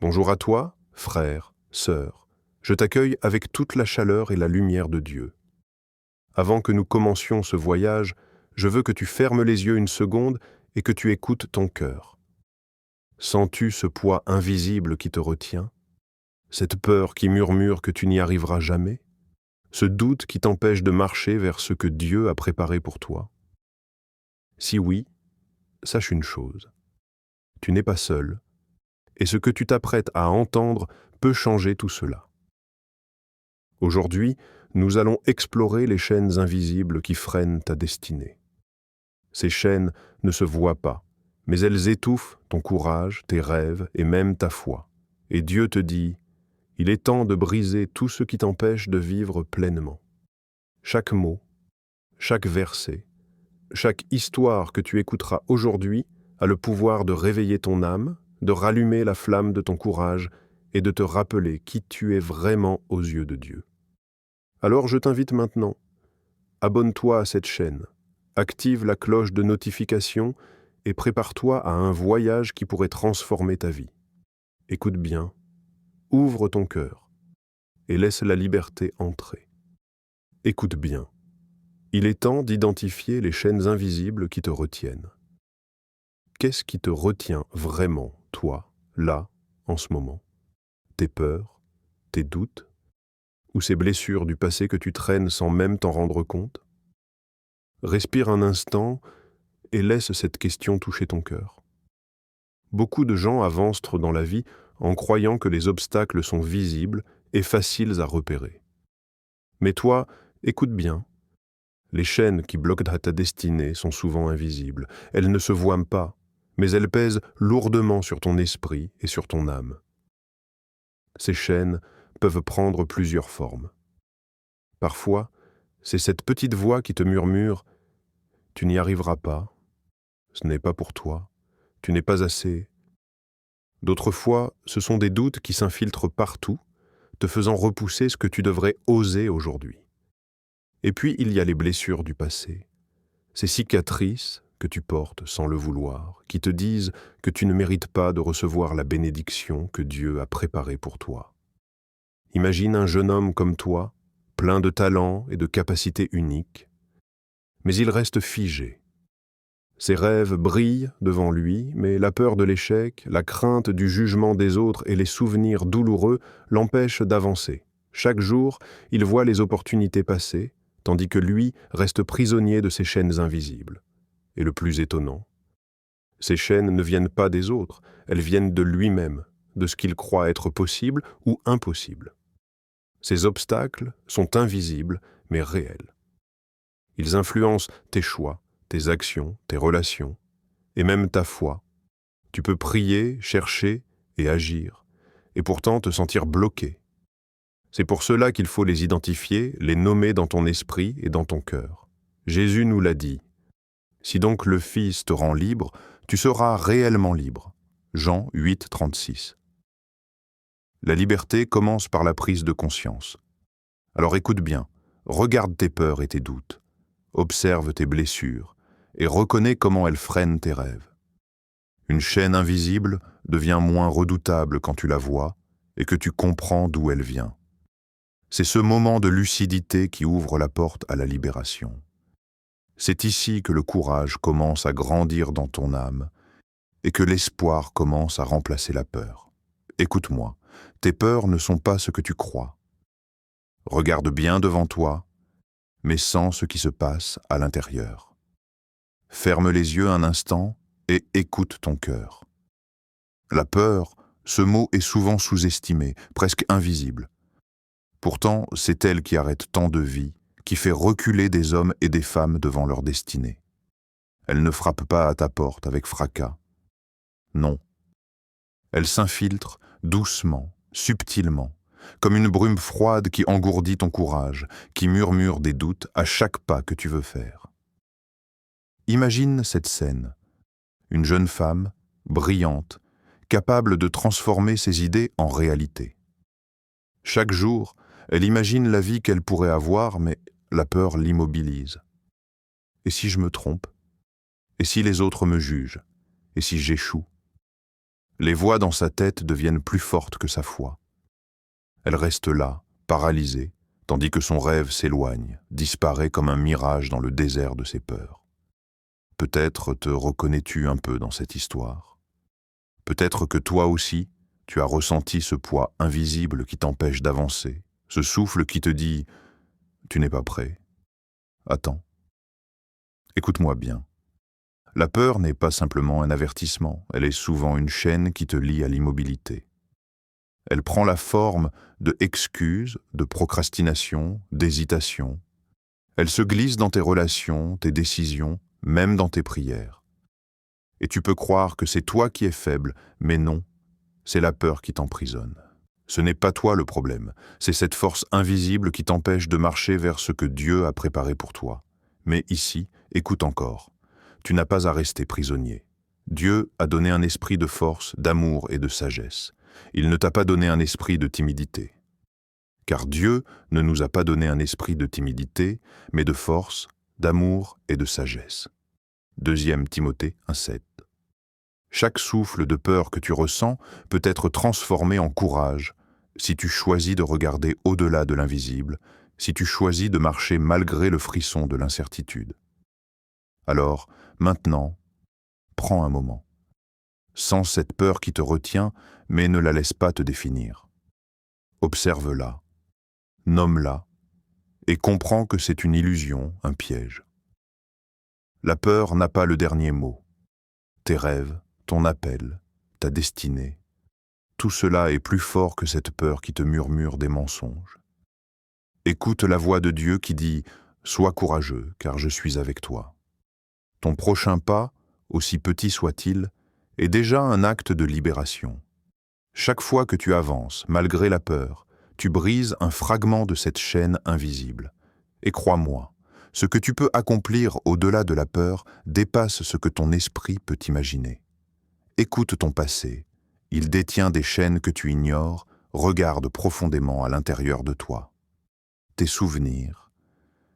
Bonjour à toi, frère, sœur. Je t'accueille avec toute la chaleur et la lumière de Dieu. Avant que nous commencions ce voyage, je veux que tu fermes les yeux une seconde et que tu écoutes ton cœur. Sens-tu ce poids invisible qui te retient? Cette peur qui murmure que tu n'y arriveras jamais? Ce doute qui t'empêche de marcher vers ce que Dieu a préparé pour toi? Si oui, sache une chose. Tu n'es pas seul, et ce que tu t'apprêtes à entendre peut changer tout cela. Aujourd'hui, nous allons explorer les chaînes invisibles qui freinent ta destinée. Ces chaînes ne se voient pas, mais elles étouffent ton courage, tes rêves et même ta foi. Et Dieu te dit, il est temps de briser tout ce qui t'empêche de vivre pleinement. Chaque mot, chaque verset, chaque histoire que tu écouteras aujourd'hui a le pouvoir de réveiller ton âme, de rallumer la flamme de ton courage et de te rappeler qui tu es vraiment aux yeux de Dieu. Alors je t'invite maintenant, abonne-toi à cette chaîne, active la cloche de notification et prépare-toi à un voyage qui pourrait transformer ta vie. Écoute bien, ouvre ton cœur et laisse la liberté entrer. Écoute bien, il est temps d'identifier les chaînes invisibles qui te retiennent. Qu'est-ce qui te retient vraiment, toi, là, en ce moment? Tes peurs, tes doutes, ou ces blessures du passé que tu traînes sans même t'en rendre compte? Respire un instant et laisse cette question toucher ton cœur. Beaucoup de gens avancent dans la vie en croyant que les obstacles sont visibles et faciles à repérer. Mais toi, écoute bien. Les chaînes qui bloquent ta destinée sont souvent invisibles. Elles ne se voient pas, mais elles pèsent lourdement sur ton esprit et sur ton âme. Ces chaînes peuvent prendre plusieurs formes. Parfois, c'est cette petite voix qui te murmure « Tu n'y arriveras pas, ce n'est pas pour toi, tu n'es pas assez ». D'autres fois, ce sont des doutes qui s'infiltrent partout, te faisant repousser ce que tu devrais oser aujourd'hui. Et puis, il y a les blessures du passé, ces cicatrices que tu portes sans le vouloir, qui te disent que tu ne mérites pas de recevoir la bénédiction que Dieu a préparée pour toi. Imagine un jeune homme comme toi, plein de talents et de capacités uniques, mais il reste figé. Ses rêves brillent devant lui, mais la peur de l'échec, la crainte du jugement des autres et les souvenirs douloureux l'empêchent d'avancer. Chaque jour, il voit les opportunités passer, tandis que lui reste prisonnier de ces chaînes invisibles. Et le plus étonnant, ces chaînes ne viennent pas des autres, elles viennent de lui-même, de ce qu'il croit être possible ou impossible. Ces obstacles sont invisibles, mais réels. Ils influencent tes choix, tes actions, tes relations, et même ta foi. Tu peux prier, chercher et agir, et pourtant te sentir bloqué. C'est pour cela qu'il faut les identifier, les nommer dans ton esprit et dans ton cœur. Jésus nous l'a dit. Si donc le Fils te rend libre, tu seras réellement libre. Jean 8, 36. La liberté commence par la prise de conscience. Alors écoute bien, regarde tes peurs et tes doutes, observe tes blessures et reconnais comment elles freinent tes rêves. Une chaîne invisible devient moins redoutable quand tu la vois et que tu comprends d'où elle vient. C'est ce moment de lucidité qui ouvre la porte à la libération. C'est ici que le courage commence à grandir dans ton âme et que l'espoir commence à remplacer la peur. Écoute-moi, tes peurs ne sont pas ce que tu crois. Regarde bien devant toi, mais sens ce qui se passe à l'intérieur. Ferme les yeux un instant et écoute ton cœur. La peur, ce mot est souvent sous-estimé, presque invisible. Pourtant, c'est elle qui arrête tant de vies, qui fait reculer des hommes et des femmes devant leur destinée. Elle ne frappe pas à ta porte avec fracas. Non. Elle s'infiltre doucement, subtilement, comme une brume froide qui engourdit ton courage, qui murmure des doutes à chaque pas que tu veux faire. Imagine cette scène. Une jeune femme, brillante, capable de transformer ses idées en réalité. Chaque jour, elle imagine la vie qu'elle pourrait avoir, mais la peur l'immobilise. Et si je me trompe? Et si les autres me jugent? Et si j'échoue? Les voix dans sa tête deviennent plus fortes que sa foi. Elle reste là, paralysée, tandis que son rêve s'éloigne, disparaît comme un mirage dans le désert de ses peurs. Peut-être te reconnais-tu un peu dans cette histoire. Peut-être que toi aussi, tu as ressenti ce poids invisible qui t'empêche d'avancer, ce souffle qui te dit « tu n'es pas prêt, attends ». Écoute-moi bien. La peur n'est pas simplement un avertissement, elle est souvent une chaîne qui te lie à l'immobilité. Elle prend la forme de excuses, de procrastination, d'hésitation. Elle se glisse dans tes relations, tes décisions, même dans tes prières. Et tu peux croire que c'est toi qui es faible, mais non, c'est la peur qui t'emprisonne. Ce n'est pas toi le problème, c'est cette force invisible qui t'empêche de marcher vers ce que Dieu a préparé pour toi. Mais ici, écoute encore. Tu n'as pas à rester prisonnier. Dieu a donné un esprit de force, d'amour et de sagesse. Il ne t'a pas donné un esprit de timidité. Car Dieu ne nous a pas donné un esprit de timidité, mais de force, d'amour et de sagesse. 2 Timothée 1,7. Chaque souffle de peur que tu ressens peut être transformé en courage si tu choisis de regarder au-delà de l'invisible, si tu choisis de marcher malgré le frisson de l'incertitude. Alors, maintenant, prends un moment. Sens cette peur qui te retient, mais ne la laisse pas te définir. Observe-la, nomme-la, et comprends que c'est une illusion, un piège. La peur n'a pas le dernier mot. Tes rêves, ton appel, ta destinée, tout cela est plus fort que cette peur qui te murmure des mensonges. Écoute la voix de Dieu qui dit « Sois courageux, car je suis avec toi ». Ton prochain pas, aussi petit soit-il, est déjà un acte de libération. Chaque fois que tu avances, malgré la peur, tu brises un fragment de cette chaîne invisible. Et crois-moi, ce que tu peux accomplir au-delà de la peur dépasse ce que ton esprit peut imaginer. Écoute ton passé, il détient des chaînes que tu ignores, regarde profondément à l'intérieur de toi. Tes souvenirs,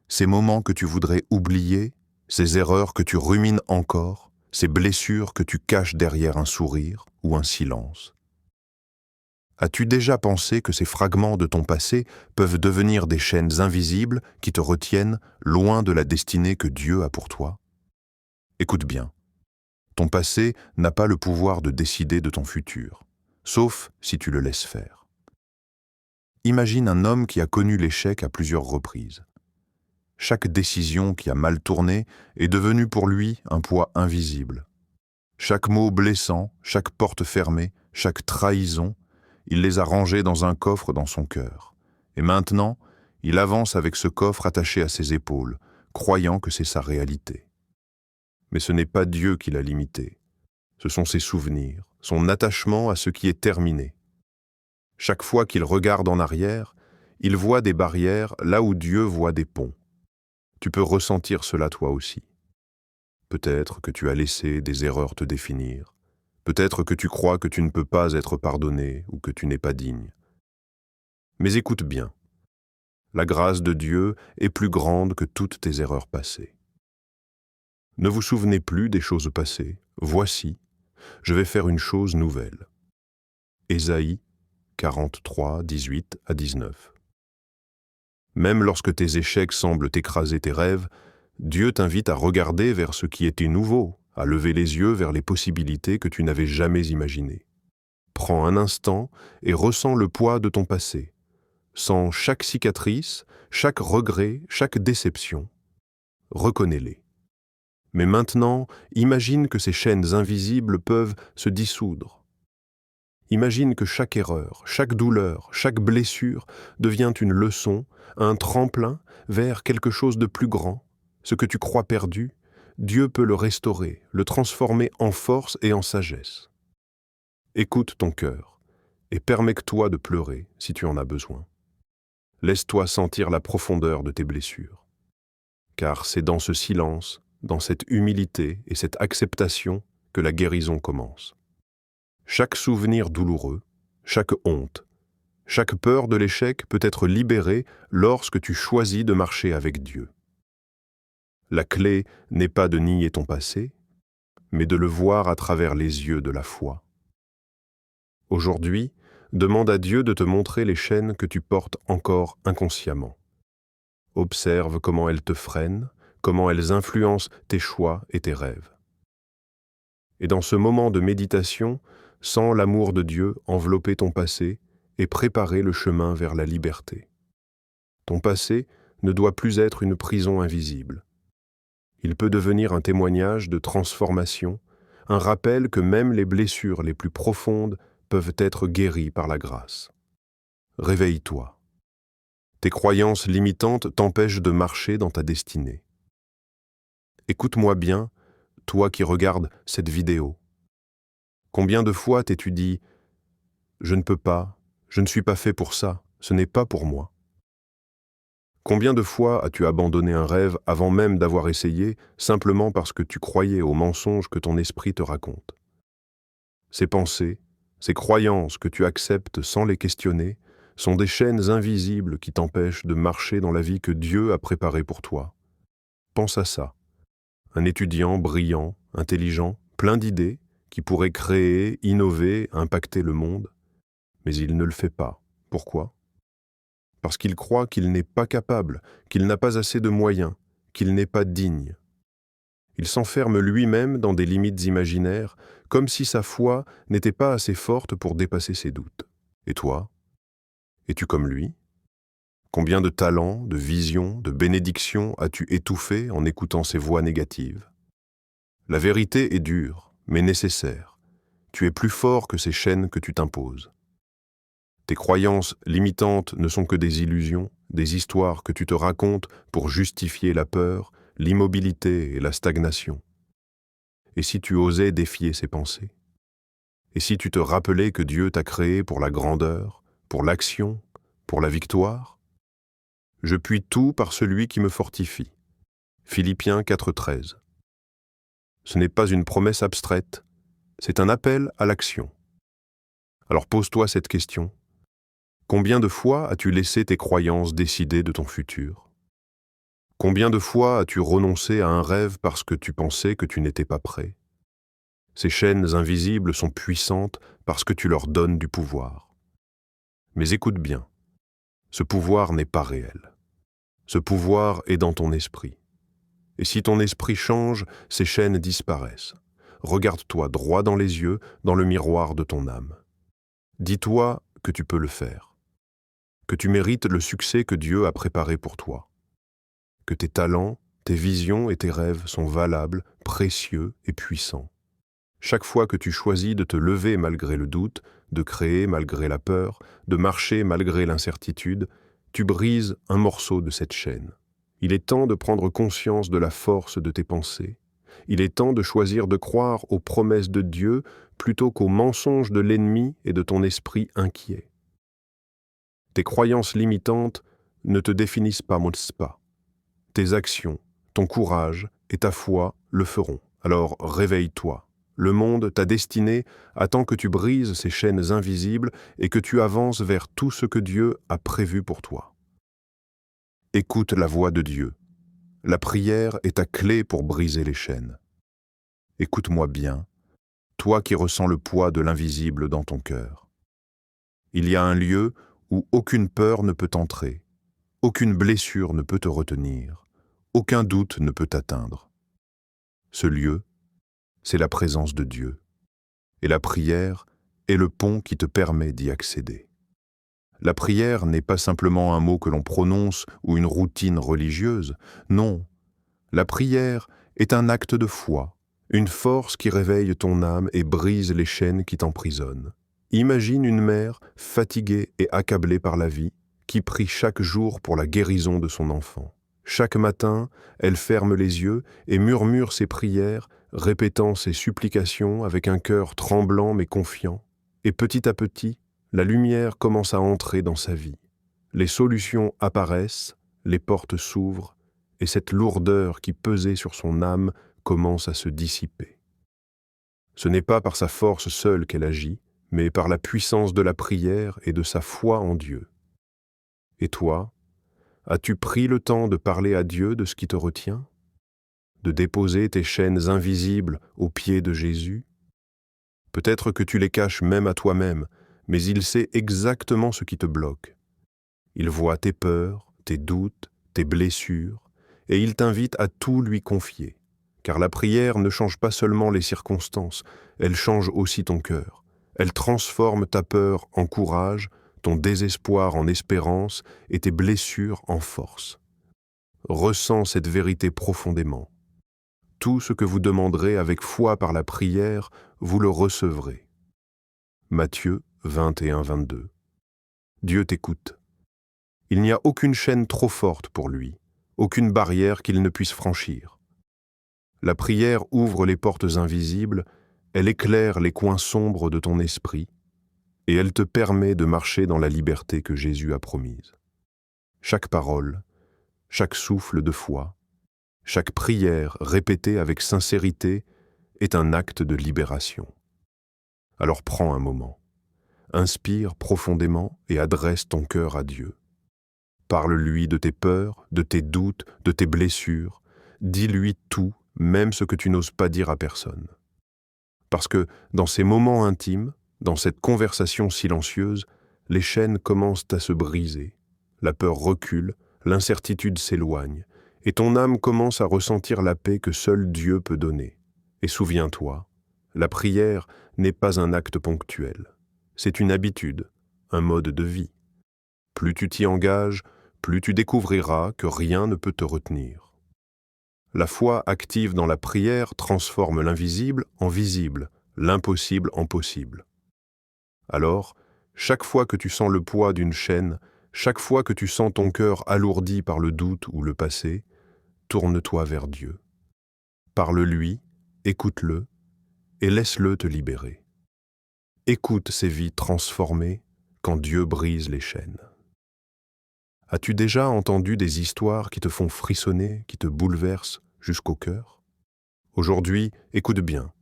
ces moments que tu voudrais oublier, ces erreurs que tu rumines encore, ces blessures que tu caches derrière un sourire ou un silence. As-tu déjà pensé que ces fragments de ton passé peuvent devenir des chaînes invisibles qui te retiennent loin de la destinée que Dieu a pour toi? Écoute bien, ton passé n'a pas le pouvoir de décider de ton futur, sauf si tu le laisses faire. Imagine un homme qui a connu l'échec à plusieurs reprises. Chaque décision qui a mal tourné est devenue pour lui un poids invisible. Chaque mot blessant, chaque porte fermée, chaque trahison, il les a rangés dans un coffre dans son cœur. Et maintenant, il avance avec ce coffre attaché à ses épaules, croyant que c'est sa réalité. Mais ce n'est pas Dieu qui l'a limité. Ce sont ses souvenirs, son attachement à ce qui est terminé. Chaque fois qu'il regarde en arrière, il voit des barrières là où Dieu voit des ponts. Tu peux ressentir cela toi aussi. Peut-être que tu as laissé des erreurs te définir. Peut-être que tu crois que tu ne peux pas être pardonné ou que tu n'es pas digne. Mais écoute bien. La grâce de Dieu est plus grande que toutes tes erreurs passées. Ne vous souvenez plus des choses passées. Voici, je vais faire une chose nouvelle. Ésaïe 43, 18 à 19. Même lorsque tes échecs semblent écraser tes rêves, Dieu t'invite à regarder vers ce qui était nouveau, à lever les yeux vers les possibilités que tu n'avais jamais imaginées. Prends un instant et ressens le poids de ton passé. Sens chaque cicatrice, chaque regret, chaque déception. Reconnais-les. Mais maintenant, imagine que ces chaînes invisibles peuvent se dissoudre. Imagine que chaque erreur, chaque douleur, chaque blessure devient une leçon, un tremplin vers quelque chose de plus grand. Ce que tu crois perdu, Dieu peut le restaurer, le transformer en force et en sagesse. Écoute ton cœur et permets-toi de pleurer si tu en as besoin. Laisse-toi sentir la profondeur de tes blessures. Car c'est dans ce silence, dans cette humilité et cette acceptation que la guérison commence. Chaque souvenir douloureux, chaque honte, chaque peur de l'échec peut être libérée lorsque tu choisis de marcher avec Dieu. La clé n'est pas de nier ton passé, mais de le voir à travers les yeux de la foi. Aujourd'hui, demande à Dieu de te montrer les chaînes que tu portes encore inconsciemment. Observe comment elles te freinent, comment elles influencent tes choix et tes rêves. Et dans ce moment de méditation, sens l'amour de Dieu envelopper ton passé et préparer le chemin vers la liberté. Ton passé ne doit plus être une prison invisible. Il peut devenir un témoignage de transformation, un rappel que même les blessures les plus profondes peuvent être guéries par la grâce. Réveille-toi. Tes croyances limitantes t'empêchent de marcher dans ta destinée. Écoute-moi bien, toi qui regardes cette vidéo. Combien de fois t'es-tu dit « Je ne peux pas, je ne suis pas fait pour ça, ce n'est pas pour moi ». Combien de fois as-tu abandonné un rêve avant même d'avoir essayé, simplement parce que tu croyais aux mensonges que ton esprit te raconte? Ces pensées, ces croyances que tu acceptes sans les questionner, sont des chaînes invisibles qui t'empêchent de marcher dans la vie que Dieu a préparée pour toi. Pense à ça. Un étudiant brillant, intelligent, plein d'idées, qui pourrait créer, innover, impacter le monde, mais il ne le fait pas. Pourquoi? Parce qu'il croit qu'il n'est pas capable, qu'il n'a pas assez de moyens, qu'il n'est pas digne. Il s'enferme lui-même dans des limites imaginaires, comme si sa foi n'était pas assez forte pour dépasser ses doutes. Et toi? Es-tu comme lui? Combien de talents, de visions, de bénédictions as-tu étouffé en écoutant ces voix négatives? La vérité est dure, mais nécessaire. Tu es plus fort que ces chaînes que tu t'imposes. Tes croyances limitantes ne sont que des illusions, des histoires que tu te racontes pour justifier la peur, l'immobilité et la stagnation. Et si tu osais défier ces pensées? Et si tu te rappelais que Dieu t'a créé pour la grandeur, pour l'action, pour la victoire? Je puis tout par celui qui me fortifie. Philippiens 4,13. Ce n'est pas une promesse abstraite, c'est un appel à l'action. Alors pose-toi cette question. Combien de fois as-tu laissé tes croyances décider de ton futur? Combien de fois as-tu renoncé à un rêve parce que tu pensais que tu n'étais pas prêt? Ces chaînes invisibles sont puissantes parce que tu leur donnes du pouvoir. Mais écoute bien, ce pouvoir n'est pas réel. Ce pouvoir est dans ton esprit. Et si ton esprit change, ces chaînes disparaissent. Regarde-toi droit dans les yeux, dans le miroir de ton âme. Dis-toi que tu peux le faire, que tu mérites le succès que Dieu a préparé pour toi, que tes talents, tes visions et tes rêves sont valables, précieux et puissants. Chaque fois que tu choisis de te lever malgré le doute, de créer malgré la peur, de marcher malgré l'incertitude, tu brises un morceau de cette chaîne. Il est temps de prendre conscience de la force de tes pensées. Il est temps de choisir de croire aux promesses de Dieu plutôt qu'aux mensonges de l'ennemi et de ton esprit inquiet. Tes croyances limitantes ne te définissent pas, pas. Tes actions, ton courage et ta foi le feront. Alors réveille-toi. Le monde, ta destinée, attend que tu brises ces chaînes invisibles et que tu avances vers tout ce que Dieu a prévu pour toi. Écoute la voix de Dieu. La prière est ta clé pour briser les chaînes. Écoute-moi bien, toi qui ressens le poids de l'invisible dans ton cœur. Il y a un lieu où aucune peur ne peut entrer, aucune blessure ne peut te retenir, aucun doute ne peut t'atteindre. Ce lieu, c'est la présence de Dieu. Et la prière est le pont qui te permet d'y accéder. La prière n'est pas simplement un mot que l'on prononce ou une routine religieuse. Non, la prière est un acte de foi, une force qui réveille ton âme et brise les chaînes qui t'emprisonnent. Imagine une mère fatiguée et accablée par la vie, qui prie chaque jour pour la guérison de son enfant. Chaque matin, elle ferme les yeux et murmure ses prières, répétant ses supplications avec un cœur tremblant mais confiant. Et petit à petit, la lumière commence à entrer dans sa vie. Les solutions apparaissent, les portes s'ouvrent, et cette lourdeur qui pesait sur son âme commence à se dissiper. Ce n'est pas par sa force seule qu'elle agit, mais par la puissance de la prière et de sa foi en Dieu. Et toi, as-tu pris le temps de parler à Dieu de ce qui te retient? De déposer tes chaînes invisibles aux pieds de Jésus? Peut-être que tu les caches même à toi-même, mais il sait exactement ce qui te bloque. Il voit tes peurs, tes doutes, tes blessures, et il t'invite à tout lui confier. Car la prière ne change pas seulement les circonstances, elle change aussi ton cœur. Elle transforme ta peur en courage, ton désespoir en espérance et tes blessures en force. Ressens cette vérité profondément. Tout ce que vous demanderez avec foi par la prière, vous le recevrez. Matthieu 21-22. Dieu t'écoute. Il n'y a aucune chaîne trop forte pour lui, aucune barrière qu'il ne puisse franchir. La prière ouvre les portes invisibles, elle éclaire les coins sombres de ton esprit, et elle te permet de marcher dans la liberté que Jésus a promise. Chaque parole, chaque souffle de foi, chaque prière répétée avec sincérité est un acte de libération. Alors prends un moment, inspire profondément et adresse ton cœur à Dieu. Parle-lui de tes peurs, de tes doutes, de tes blessures. Dis-lui tout, même ce que tu n'oses pas dire à personne. Parce que dans ces moments intimes, dans cette conversation silencieuse, les chaînes commencent à se briser. La peur recule, l'incertitude s'éloigne, et ton âme commence à ressentir la paix que seul Dieu peut donner. Et souviens-toi, la prière n'est pas un acte ponctuel. C'est une habitude, un mode de vie. Plus tu t'y engages, plus tu découvriras que rien ne peut te retenir. La foi active dans la prière transforme l'invisible en visible, l'impossible en possible. Alors, chaque fois que tu sens le poids d'une chaîne, chaque fois que tu sens ton cœur alourdi par le doute ou le passé, tourne-toi vers Dieu. Parle-lui, écoute-le et laisse-le te libérer. Écoute ces vies transformées quand Dieu brise les chaînes. As-tu déjà entendu des histoires qui te font frissonner, qui te bouleversent jusqu'au cœur? Aujourd'hui, écoute bien,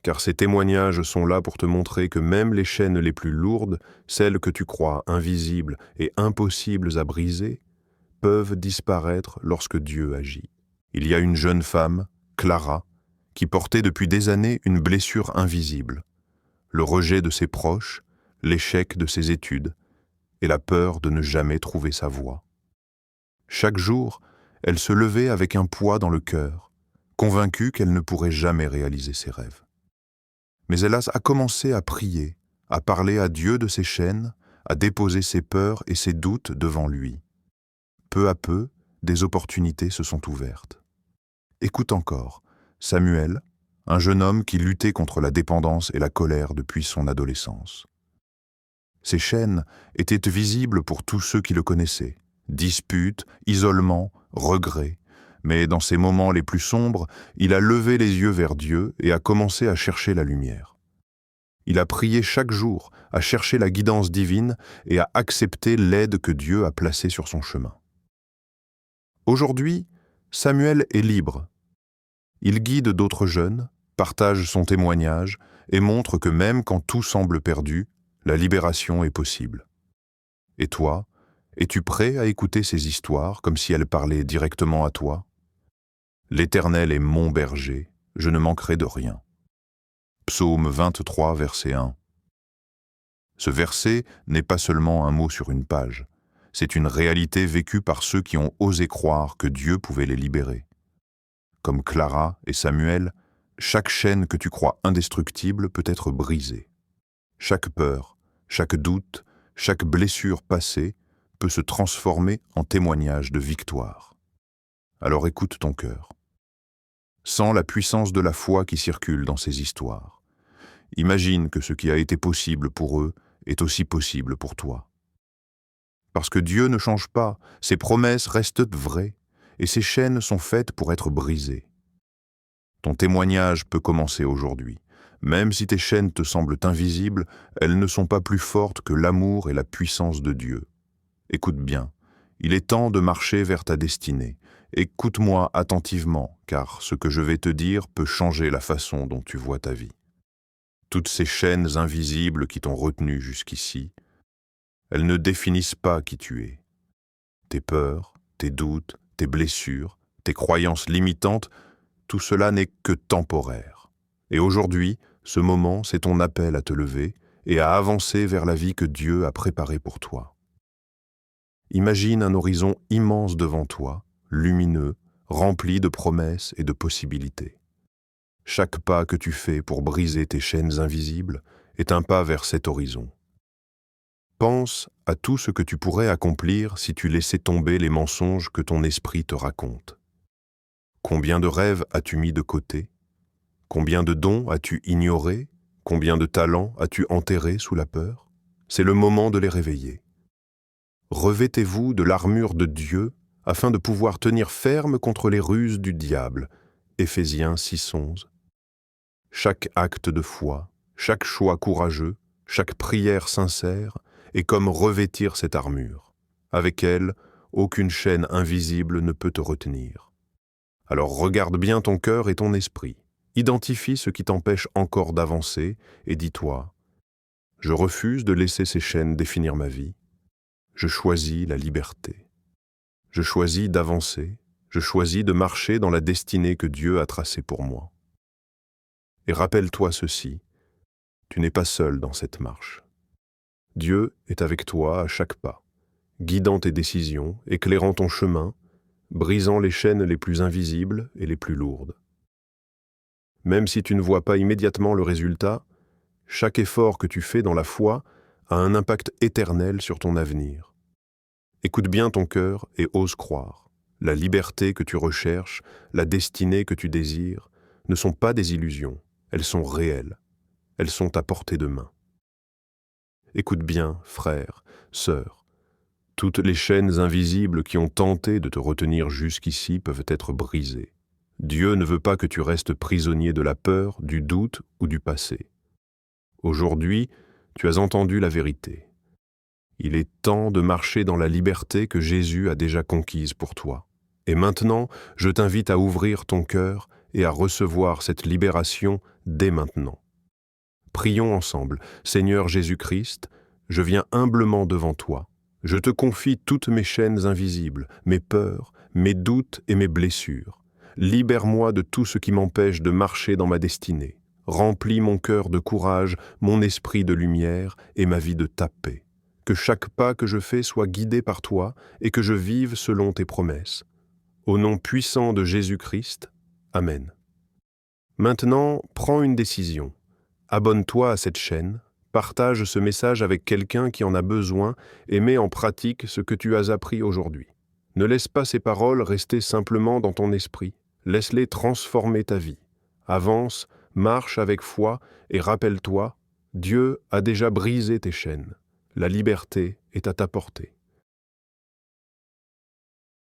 car ces témoignages sont là pour te montrer que même les chaînes les plus lourdes, celles que tu crois invisibles et impossibles à briser, peuvent disparaître lorsque Dieu agit. Il y a une jeune femme, Clara, qui portait depuis des années une blessure invisible, le rejet de ses proches, l'échec de ses études et la peur de ne jamais trouver sa voie. Chaque jour, elle se levait avec un poids dans le cœur, convaincue qu'elle ne pourrait jamais réaliser ses rêves. Mais elle a commencé à prier, à parler à Dieu de ses chaînes, à déposer ses peurs et ses doutes devant lui. Peu à peu, des opportunités se sont ouvertes. Écoute encore, Samuel, un jeune homme qui luttait contre la dépendance et la colère depuis son adolescence. Ces chaînes étaient visibles pour tous ceux qui le connaissaient. Disputes, isolement, regrets. Mais dans ces moments les plus sombres, il a levé les yeux vers Dieu et a commencé à chercher la lumière. Il a prié chaque jour, à chercher la guidance divine et à accepter l'aide que Dieu a placée sur son chemin. Aujourd'hui, Samuel est libre. Il guide d'autres jeunes, partage son témoignage et montre que même quand tout semble perdu, la libération est possible. Et toi, es-tu prêt à écouter ces histoires comme si elles parlaient directement à toi? L'Éternel est mon berger, je ne manquerai de rien. Psaume 23, verset 1. Ce verset n'est pas seulement un mot sur une page, c'est une réalité vécue par ceux qui ont osé croire que Dieu pouvait les libérer. Comme Clara et Samuel, chaque chaîne que tu crois indestructible peut être brisée. Chaque peur, chaque doute, chaque blessure passée peut se transformer en témoignage de victoire. Alors écoute ton cœur. Sens la puissance de la foi qui circule dans ces histoires. Imagine que ce qui a été possible pour eux est aussi possible pour toi. Parce que Dieu ne change pas, ses promesses restent vraies, et ses chaînes sont faites pour être brisées. Ton témoignage peut commencer aujourd'hui. Même si tes chaînes te semblent invisibles, elles ne sont pas plus fortes que l'amour et la puissance de Dieu. Écoute bien, il est temps de marcher vers ta destinée. Écoute-moi attentivement, car ce que je vais te dire peut changer la façon dont tu vois ta vie. Toutes ces chaînes invisibles qui t'ont retenu jusqu'ici, elles ne définissent pas qui tu es. Tes peurs, tes doutes, tes blessures, tes croyances limitantes, tout cela n'est que temporaire. Et aujourd'hui, ce moment, c'est ton appel à te lever et à avancer vers la vie que Dieu a préparée pour toi. Imagine un horizon immense devant toi, lumineux, rempli de promesses et de possibilités. Chaque pas que tu fais pour briser tes chaînes invisibles est un pas vers cet horizon. Pense à tout ce que tu pourrais accomplir si tu laissais tomber les mensonges que ton esprit te raconte. Combien de rêves as-tu mis de côté? Combien de dons as-tu ignorés? Combien de talents as-tu enterrés sous la peur? C'est le moment de les réveiller. Revêtez-vous de l'armure de Dieu afin de pouvoir tenir ferme contre les ruses du diable. Éphésiens 6:11. Chaque acte de foi, chaque choix courageux, chaque prière sincère est comme revêtir cette armure. Avec elle, aucune chaîne invisible ne peut te retenir. Alors regarde bien ton cœur et ton esprit. Identifie ce qui t'empêche encore d'avancer et dis-toi, je refuse de laisser ces chaînes définir ma vie. Je choisis la liberté. Je choisis d'avancer. Je choisis de marcher dans la destinée que Dieu a tracée pour moi. Et rappelle-toi ceci, tu n'es pas seul dans cette marche. Dieu est avec toi à chaque pas, guidant tes décisions, éclairant ton chemin, brisant les chaînes les plus invisibles et les plus lourdes. Même si tu ne vois pas immédiatement le résultat, chaque effort que tu fais dans la foi a un impact éternel sur ton avenir. Écoute bien ton cœur et ose croire. La liberté que tu recherches, la destinée que tu désires, ne sont pas des illusions, elles sont réelles. Elles sont à portée de main. Écoute bien, frère, sœur. Toutes les chaînes invisibles qui ont tenté de te retenir jusqu'ici peuvent être brisées. Dieu ne veut pas que tu restes prisonnier de la peur, du doute ou du passé. Aujourd'hui, tu as entendu la vérité. Il est temps de marcher dans la liberté que Jésus a déjà conquise pour toi. Et maintenant, je t'invite à ouvrir ton cœur et à recevoir cette libération dès maintenant. Prions ensemble. Seigneur Jésus-Christ, je viens humblement devant toi. Je te confie toutes mes chaînes invisibles, mes peurs, mes doutes et mes blessures. Libère-moi de tout ce qui m'empêche de marcher dans ma destinée. Remplis mon cœur de courage, mon esprit de lumière et ma vie de ta paix. Que chaque pas que je fais soit guidé par toi et que je vive selon tes promesses. Au nom puissant de Jésus-Christ, Amen. Maintenant, prends une décision. Abonne-toi à cette chaîne, partage ce message avec quelqu'un qui en a besoin et mets en pratique ce que tu as appris aujourd'hui. Ne laisse pas ces paroles rester simplement dans ton esprit, laisse-les transformer ta vie. Avance, marche avec foi et rappelle-toi, Dieu a déjà brisé tes chaînes. La liberté est à ta portée.